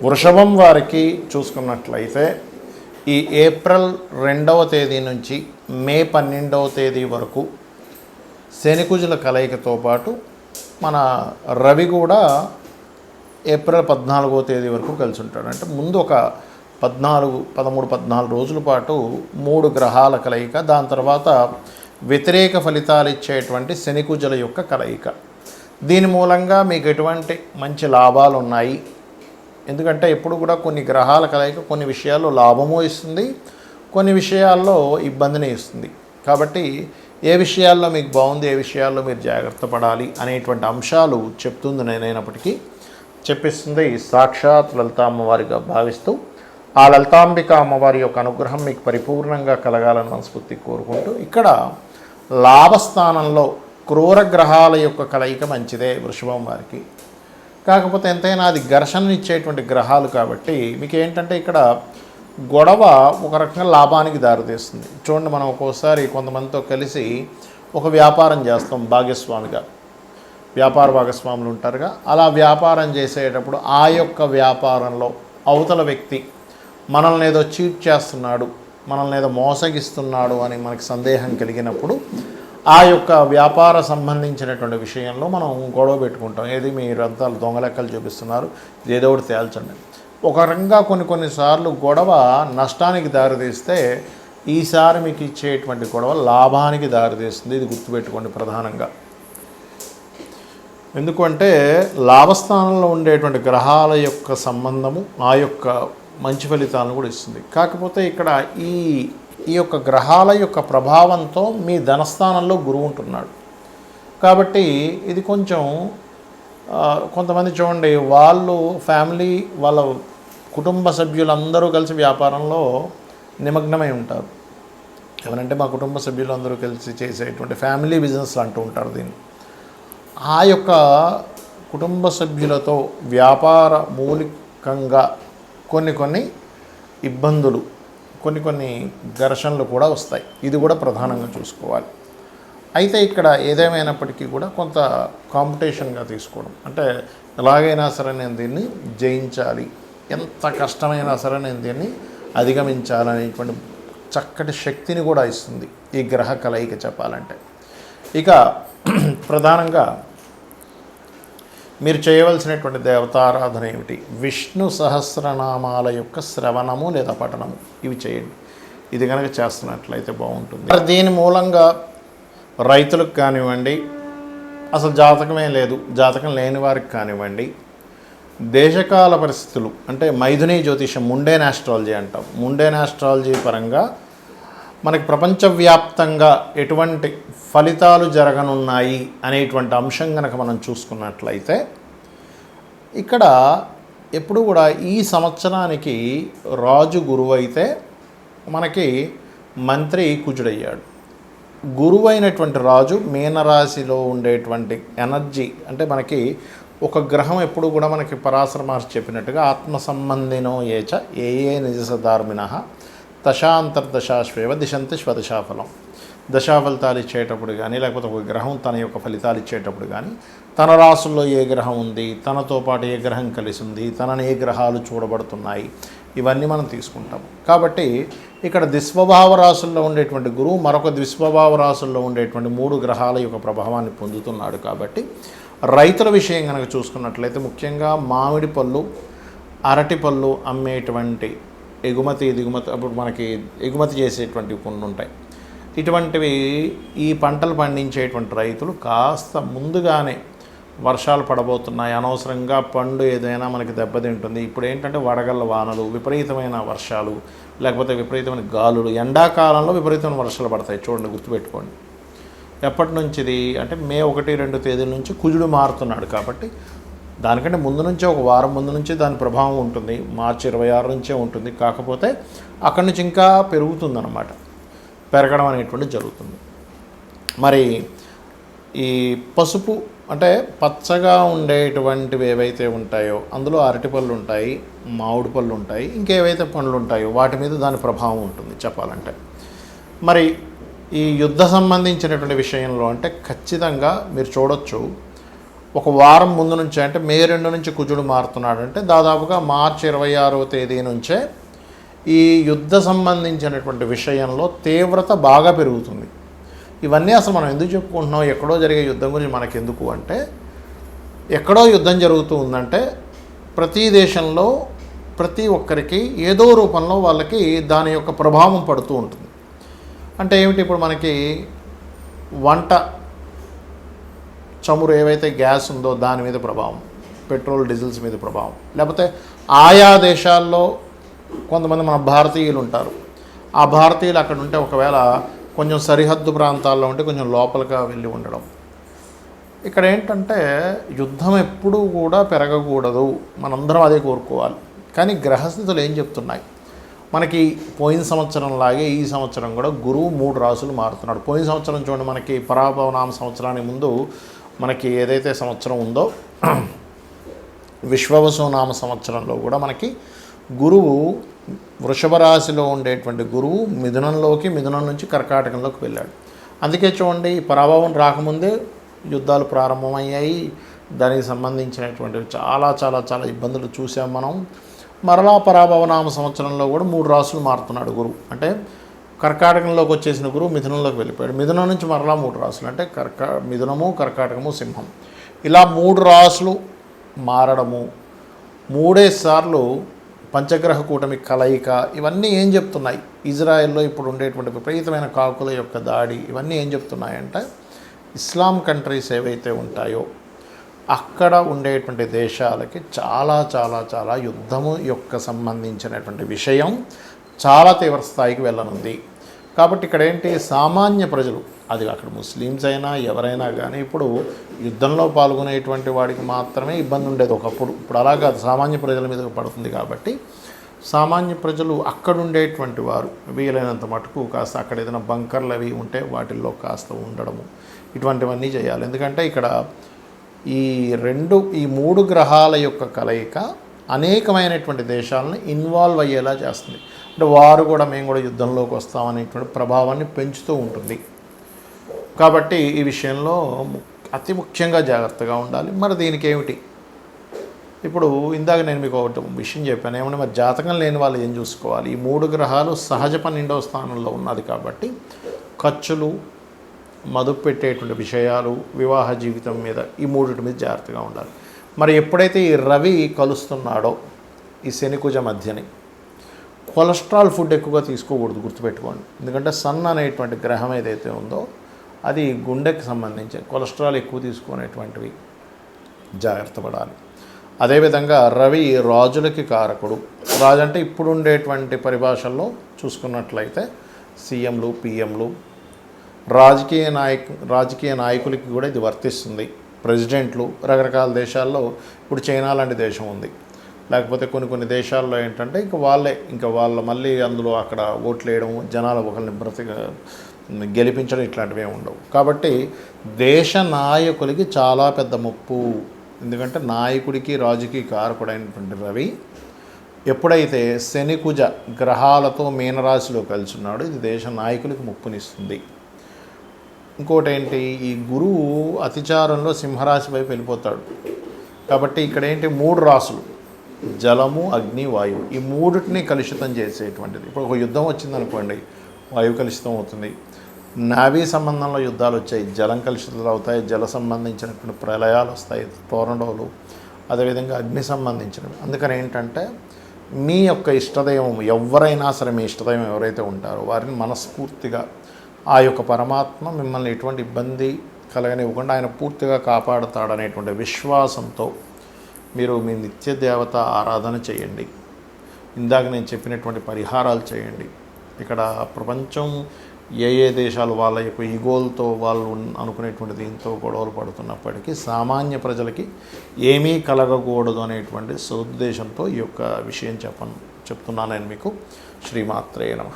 వృషభం వారికి చూసుకున్నట్లయితే ఈ ఏప్రిల్ 2వ తేదీ నుంచి మే 12వ తేదీ వరకు శనికుజుల కలయికతో పాటు మన రవి కూడా ఏప్రిల్ 14వ తేదీ వరకు కలిసి ఉంటాడు. అంటే ముందు ఒక 14 రోజుల పాటు 3 గ్రహాల కలయిక, దాని తర్వాత వ్యతిరేక ఫలితాలు ఇచ్చేటువంటి శనికుజుల యొక్క కలయిక. దీని మూలంగా మీకు ఎటువంటి మంచి లాభాలు ఉన్నాయి. ఎందుకంటే ఎప్పుడు కూడా కొన్ని గ్రహాల కలయిక కొన్ని విషయాల్లో లాభము ఇస్తుంది, కొన్ని విషయాల్లో ఇబ్బందిని ఇస్తుంది. కాబట్టి ఏ విషయాల్లో మీకు బాగుంది, ఏ విషయాల్లో మీరు జాగ్రత్త పడాలి అనేటువంటి అంశాలు చెప్తుంది నేనైనప్పటికీ చెప్పిస్తుంది సాక్షాత్ లలితా అమ్మవారిగా భావిస్తూ ఆ లలితాంబిక అమ్మవారి యొక్క అనుగ్రహం మీకు పరిపూర్ణంగా కలగాలని మనస్ఫూర్తి కోరుకుంటూ, ఇక్కడ లాభస్థానంలో క్రూర గ్రహాల యొక్క కలయిక మంచిదే వృషభం వారికి. కాకపోతే ఎంతైనా అది ఘర్షణనిచ్చేటువంటి గ్రహాలు కాబట్టి మీకు ఏంటంటే ఇక్కడ గొడవ ఒక రకంగా లాభానికి దారితీస్తుంది. చూడండి, మనం ఒక్కోసారి కొంతమందితో కలిసి ఒక వ్యాపారం చేస్తాం, భాగస్వామిగా వ్యాపార భాగస్వాములు ఉంటారుగా. అలా వ్యాపారం చేసేటప్పుడు ఆ యొక్క వ్యాపారంలో అవతల వ్యక్తి మనల్ని ఏదో చీట్ చేస్తున్నాడు, మనల్ని ఏదో మోసగిస్తున్నాడు అని మనకి సందేహం కలిగినప్పుడు ఆ యొక్క వ్యాపార సంబంధించినటువంటి విషయంలో మనం గొడవ పెట్టుకుంటాం. ఏది మీరంతా దొంగ లెక్కలు చూపిస్తున్నారు, ఏదో ఒకటి తేల్చండి. ఒక రకంగా కొన్నిసార్లు గొడవ నష్టానికి దారితీస్తే ఈసారి మీకు ఇచ్చేటువంటి గొడవ లాభానికి దారితీస్తుంది. ఇది గుర్తుపెట్టుకోండి ప్రధానంగా. ఎందుకంటే లాభస్థానంలో ఉండేటువంటి గ్రహాల యొక్క సంబంధము ఆ యొక్క మంచి ఫలితాలను కూడా ఇస్తుంది. కాకపోతే ఇక్కడ ఈ యొక్క గ్రహాల యొక్క ప్రభావంతో మీ ధనస్థానంలో గురువు ఉంటున్నాడు కాబట్టి ఇది కొంచెం కొంతమంది చూడండి, వాళ్ళు ఫ్యామిలీ వాళ్ళ కుటుంబ సభ్యులందరూ కలిసి వ్యాపారంలో నిమగ్నమై ఉంటారు. ఎవరంటే మా కుటుంబ సభ్యులందరూ కలిసి చేసేటువంటి ఫ్యామిలీ బిజినెస్ అంటూ ఉంటారు దీన్ని. ఆ యొక్క కుటుంబ సభ్యులతో వ్యాపార మూలికంగా కొన్ని ఇబ్బందులు, కొన్ని ఘర్షణలు కూడా వస్తాయి. ఇది కూడా ప్రధానంగా చూసుకోవాలి. అయితే ఇక్కడ ఏదేమైనప్పటికీ కూడా కొంత కాంపిటీషన్గా తీసుకోవడం, అంటే ఎలాగైనా సరే నేను దీన్ని జయించాలి, ఎంత కష్టమైనా సరే నేను దీన్ని అధిగమించాలనేటువంటి చక్కటి శక్తిని కూడా ఇస్తుంది ఈ గ్రహ కలయిక చెప్పాలంటే. ఇక ప్రధానంగా మీరు చేయవలసినటువంటి దేవతారాధన ఏమిటి? విష్ణు సహస్రనామాల యొక్క శ్రవణము లేదా పఠనము, ఇవి చేయండి. ఇది కనుక చేస్తున్నట్లయితే బాగుంటుంది. దీని మూలంగా రైతులకు కానివ్వండి, అసలు జాతకమే లేదు, జాతకం లేని వారికి కానివ్వండి, దేశకాల పరిస్థితులు అంటే మైథుని జ్యోతిషం, ముండేన్ ఆస్ట్రాలజీ అంటాం. ముండేన్ ఆస్ట్రాలజీ పరంగా మనకి ప్రపంచవ్యాప్తంగా ఎటువంటి ఫలితాలు జరగనున్నాయి అనేటువంటి అంశం కనుక మనం చూసుకున్నట్లయితే ఇక్కడ ఎప్పుడు కూడా ఈ సంవత్సరానికి రాజు గురువు అయితే మనకి మంత్రి కుజుడయ్యాడు. గురువు అయినటువంటి రాజు మీనరాశిలో ఉండేటువంటి ఎనర్జీ, అంటే మనకి ఒక గ్రహం ఎప్పుడు కూడా మనకి పరాశర మహర్షి చెప్పినట్టుగా ఆత్మ సంబంధినో ఏచ ఏ నిజసధార్మిన దశాంతర్దశాశ్వేవ దిశంతి స్వదశాఫలం. దశాఫలితాలు ఇచ్చేటప్పుడు కానీ, లేకపోతే ఒక గ్రహం తన యొక్క ఫలితాలు ఇచ్చేటప్పుడు కానీ, తన రాసుల్లో ఏ గ్రహం ఉంది, తనతో పాటు ఏ గ్రహం కలిసి ఉంది, తనని ఏ గ్రహాలు చూడబడుతున్నాయి, ఇవన్నీ మనం తీసుకుంటాం. కాబట్టి ఇక్కడ ద్విస్వభావ రాసుల్లో ఉండేటువంటి గురువు మరొక ద్విస్వభావ రాసుల్లో ఉండేటువంటి 3 గ్రహాల యొక్క ప్రభావాన్ని పొందుతున్నాడు. కాబట్టి రైతుల విషయం కనుక చూసుకున్నట్లయితే ముఖ్యంగా మామిడి పళ్ళు, అరటి పళ్ళు అమ్మేటువంటి ఎగుమతి దిగుమతి, అప్పుడు మనకి ఎగుమతి చేసేటువంటివి కొన్ని ఉంటాయి. ఇటువంటివి ఈ పంటలు పండించేటువంటి రైతులు కాస్త ముందుగానే వర్షాలు పడబోతున్నాయి, అనవసరంగా పండు ఏదైనా మనకి దెబ్బతింటుంది. ఇప్పుడు ఏంటంటే వడగళ్ళ వానలు, విపరీతమైన వర్షాలు, లేకపోతే విపరీతమైన గాలులు, ఎండాకాలంలో విపరీతమైన వర్షాలు పడతాయి. చూడండి, గుర్తుపెట్టుకోండి. ఎప్పటి నుంచి ఇది అంటే మే 1-2 తేదీల నుంచి కుజుడు మారుతున్నాడు. కాబట్టి దానికంటే ముందు నుంచే, ఒక వారం ముందు నుంచే దాని ప్రభావం ఉంటుంది. మార్చి 26 నుంచే ఉంటుంది. కాకపోతే అక్కడి నుంచి ఇంకా పెరుగుతుందన్నమాట, పెరగడం అనేటువంటి జరుగుతుంది. మరి ఈ పసుపు అంటే పచ్చగా ఉండేటువంటివి ఏవైతే ఉంటాయో అందులో అరటిపళ్ళు ఉంటాయి, మామిడి పళ్ళు ఉంటాయి, ఇంకేవైతే పండ్లు ఉంటాయో వాటి మీద దాని ప్రభావం ఉంటుంది చెప్పాలంటే. మరి ఈ యుద్ధ సంబంధించినటువంటి విషయంలో అంటే ఖచ్చితంగా మీరు చూడొచ్చు, ఒక వారం ముందు నుంచే, అంటే మే 2 నుంచి కుజుడు మారుతున్నాడు, అంటే దాదాపుగా మార్చి 26వ తేదీ నుంచే ఈ యుద్ధ సంబంధించినటువంటి విషయంలో తీవ్రత బాగా పెరుగుతుంది. ఇవన్నీ అసలు మనం ఎందుకు చెప్పుకుంటున్నాం? ఎక్కడో జరిగే యుద్ధం గురించి మనకెందుకు అంటే, ఎక్కడో యుద్ధం జరుగుతూ ఉందంటే ప్రతి దేశంలో ప్రతి ఒక్కరికి ఏదో రూపంలో వాళ్ళకి దాని యొక్క ప్రభావం పడుతూ ఉంటుంది. అంటే ఏమిటి, ఇప్పుడు మనకి వంట చమురు ఏవైతే గ్యాస్ ఉందో దాని మీద ప్రభావం, పెట్రోల్ డీజిల్స్ మీద ప్రభావం, లేకపోతే ఆయా దేశాల్లో కొంతమంది మన భారతీయులు ఉంటారు. ఆ భారతీయులు అక్కడ ఉంటే ఒకవేళ కొంచెం సరిహద్దు ప్రాంతాల్లో ఉంటే కొంచెం లోపలిగా వెళ్ళి ఉండడం. ఇక్కడ ఏంటంటే యుద్ధం ఎప్పుడూ కూడా పెరగకూడదు, మనందరం అదే కోరుకోవాలి. కానీ గ్రహస్థితులు ఏం చెప్తున్నాయి మనకి? పోయిన సంవత్సరం లాగే ఈ సంవత్సరం కూడా గురువు 3 రాసులు మారుతున్నాడు. పోయిన సంవత్సరం చూడండి, మనకి పరాభవనామ సంవత్సరానికి ముందు మనకి ఏదైతే సంవత్సరం ఉందో విశ్వవసునామ సంవత్సరంలో కూడా మనకి గురువు వృషభ రాశిలో ఉండేటువంటి గురువు మిథునం నుంచి కర్కాటకంలోకి వెళ్ళాడు. అందుకే చూడండి, పరాభవం రాకముందే యుద్ధాలు ప్రారంభమయ్యాయి. దానికి సంబంధించినటువంటి చాలా చాలా చాలా ఇబ్బందులు చూసాం మనం. మరలా పరాభవనామ సంవత్సరంలో కూడా 3 రాసులు మారుతున్నాడు గురువు. అంటే కర్కాటకంలోకి వచ్చేసిన గురువు మిథునంలోకి వెళ్ళిపోయాడు. మిథునం నుంచి మరలా 3 రాసులు, అంటే మిథునము, కర్కాటకము, సింహం, ఇలా 3 రాసులు మారడము, 3 సార్లు పంచగ్రహ కూటమి కలయిక, ఇవన్నీ ఏం చెప్తున్నాయి? ఇజ్రాయెల్లో ఇప్పుడు ఉండేటువంటి విపరీతమైన కాకుల యొక్క దాడి, ఇవన్నీ ఏం చెప్తున్నాయంటే ఇస్లాం కంట్రీస్ ఏవైతే ఉంటాయో అక్కడ ఉండేటువంటి దేశాలకి చాలా చాలా చాలా యుద్ధము యొక్క సంబంధించినటువంటి విషయం చాలా తీవ్ర స్థాయికి వెళ్ళనుంది. కాబట్టి ఇక్కడ ఏంటి, సామాన్య ప్రజలు, అది అక్కడ ముస్లిమ్స్ అయినా ఎవరైనా కానీ ఇప్పుడు యుద్ధంలో పాల్గొనేటువంటి వాడికి మాత్రమే ఇబ్బంది ఉండేది ఒకప్పుడు. ఇప్పుడు అలా కాదు, సామాన్య ప్రజల మీద పడుతుంది. కాబట్టి సామాన్య ప్రజలు అక్కడ ఉండేటువంటి వారు వీలైనంత మటుకు కాస్త అక్కడ ఏదైనా బంకర్లు అవి ఉంటే వాటిల్లో కాస్త ఉండడము, ఇటువంటివన్నీ చేయాలి. ఎందుకంటే ఇక్కడ ఈ 3 గ్రహాల యొక్క కలయిక అనేకమైనటువంటి దేశాలను ఇన్వాల్వ్ అయ్యేలా చేస్తుంది. అంటే వారు కూడా మేము కూడా యుద్ధంలోకి వస్తామనేటువంటి ప్రభావాన్ని పెంచుతూ ఉంటుంది. కాబట్టి ఈ విషయంలో అతి ముఖ్యంగా జాగ్రత్తగా ఉండాలి. మరి దీనికి ఏమిటి? ఇప్పుడు ఇందాక నేను మీకు ఒకటి విషయం చెప్పాను, ఏమన్నా మరి జాతకం లేని వాళ్ళు ఏం చూసుకోవాలి? ఈ 3 గ్రహాలు సహజ 12వ స్థానంలో ఉన్నది కాబట్టి ఖర్చులు, మదుపు పెట్టేటువంటి విషయాలు, వివాహ జీవితం మీద, ఈ 3 మీద జాగ్రత్తగా ఉండాలి. మరి ఎప్పుడైతే ఈ రవి కలుస్తున్నాడో ఈ శనికుజ మధ్యని, కొలెస్ట్రాల్ ఫుడ్ ఎక్కువగా తీసుకోకూడదు, గుర్తుపెట్టుకోండి. ఎందుకంటే సన్ అనేటువంటి గ్రహం ఏదైతే ఉందో అది గుండెకి సంబంధించి కొలెస్ట్రాల్ ఎక్కువ తీసుకునేటువంటివి, జాగ్రత్త పడాలి. అదేవిధంగా రవి రాజులకి కారకుడు. రాజు అంటే ఇప్పుడు ఉండేటువంటి పరిభాషల్లో చూసుకున్నట్లయితే సీఎంలు, పిఎంలు, రాజకీయ నాయకులకి కూడా ఇది వర్తిస్తుంది. ప్రెసిడెంట్లు, రకరకాల దేశాల్లో ఇప్పుడు చైనా లాంటి దేశం ఉంది, లేకపోతే కొన్ని దేశాల్లో ఏంటంటే ఇంకా వాళ్ళ మళ్ళీ అందులో అక్కడ ఓట్లు వేయడం, జనాలు ఒకరిని గెలిపించడం, ఇట్లాంటివి ఏమి ఉండవు. కాబట్టి దేశ నాయకులకి చాలా పెద్ద ముప్పు. ఎందుకంటే నాయకుడికి రాజుకి కారకుడైనటువంటి రవి ఎప్పుడైతే శనికుజ గ్రహాలతో మీనరాశిలో కలిసి ఉన్నాడో ఇది దేశ నాయకులకి ముప్పునిస్తుంది. ఇంకోటి ఏంటి, ఈ గురువు అతిచారంలో సింహరాశి వైపు వెళ్ళిపోతాడు. కాబట్టి ఇక్కడ ఏంటి, 3 రాసులు, జలము, అగ్ని, వాయువు, ఈ 3టిని కలుషితం చేసేటువంటిది. ఇప్పుడు ఒక యుద్ధం వచ్చిందనుకోండి, వాయువు కలుషితం అవుతుంది. నావీ సంబంధంలో యుద్ధాలు వచ్చాయి, జలం కలుషితాలు అవుతాయి, జల సంబంధించినటువంటి ప్రళయాలు వస్తాయి, టోర్నడోలు, అదేవిధంగా అగ్ని సంబంధించినవి. అందుకని ఏంటంటే మీ యొక్క ఇష్టదైవం ఎవరైనా సరే, మీ ఇష్టదైవం ఎవరైతే ఉంటారో వారిని మనస్ఫూర్తిగా ఆ యొక్క పరమాత్మ మిమ్మల్ని ఎటువంటి ఇబ్బంది కలగనివ్వకుండా ఆయన పూర్తిగా కాపాడుతాడనేటువంటి విశ్వాసంతో మీరు మీ నిత్య దేవత ఆరాధన చేయండి. ఇందాక నేను చెప్పినటువంటి పరిహారాలు చేయండి. ఇక్కడ ప్రపంచం ఏ దేశాలు వాళ్ళ యొక్క ఈగోలతో వాళ్ళు అనుకునేటువంటి దీంతో గొడవలు పడుతున్నప్పటికీ సామాన్య ప్రజలకి ఏమీ కలగకూడదు అనేటువంటి సదుద్దేశంతో ఈ యొక్క విషయం చెప్తున్నాను నేను మీకు. శ్రీమాత్రే నమః.